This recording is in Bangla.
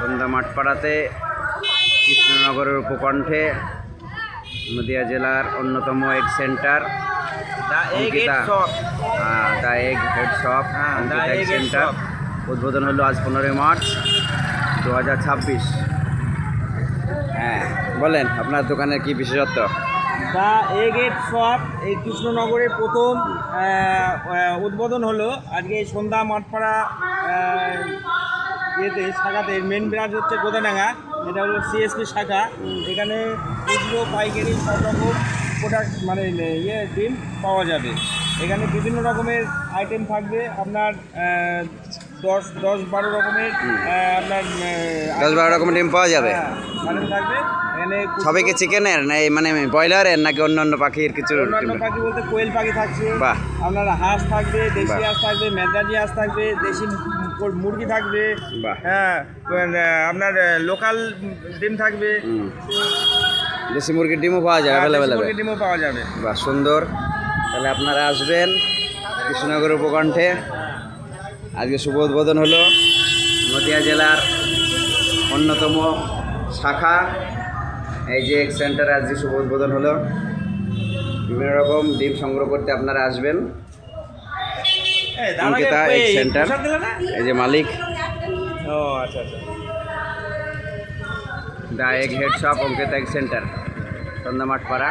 সন্ধ্যা মাঠপাড়াতে কৃষ্ণনগরের উপকণ্ঠে নদিয়া জেলার অন্যতম egg centre the egg head shop egg centre উদ্বোধন হলো আজ 15 মার্চ 2026। হ্যাঁ বলেন আপনার দোকানের কি বিশেষত্ব? দ্য এগ শপ এই কৃষ্ণনগরের প্রথম উদ্বোধন হলো আজকে এই সন্ধ্যা মাঠপাড়া ইয়েতে শাখাতে। মেন ব্রাঞ্চ হচ্ছে গোদাডাঙ্গা, এটা হলো সিএসপি শাখা। এখানে খুচরো পাইকারি সব রকম প্রোডাক্ট মানে ডিম পাওয়া যাবে। এখানে বিভিন্ন রকমের আইটেম থাকবে আপনার 10-12 রকমের আপনার 10-12 রকমের ডিম পাওয়া যাবে। আইটেম থাকবে এখানে। সবাই কি চিকেনের না মানে ব্রয়লারের নাকি অন্যান্য পাখির কিছু? অন্যান্য পাখি বলতে কোয়েল পাখি থাকছে, বাহ। আপনার হাঁস থাকবে, দেশি হাঁস থাকবে, মেদাজি হাঁস থাকবে, দেশি মুরগি থাকবে, বাহ। হ্যাঁ আপনার লোকাল ডিম থাকবে, দেশি মুরগির ডিমও পাওয়া যায় অ্যাভেলেবেল। মুরগির ডিমও পাওয়া যাবে। বাহ সুন্দর। তাহলে আপনারা আসবেন কৃষ্ণনগর উপকণ্ঠে। আজকে শুভ উদ্বোধন হলো নদিয়া জেলার অন্যতম শাখা এই যে এগ সেন্টার। আজকে শুভ উদ্বোধন হলো। বিভিন্ন রকম ডিম সংগ্রহ করতে আপনারা আসবেন। অঙ্কিতা এগ সেন্টার, এই যে মালিক ও আচ্ছা আচ্ছা। The egg head shop Ankita egg centre, Sandhya Mathpara.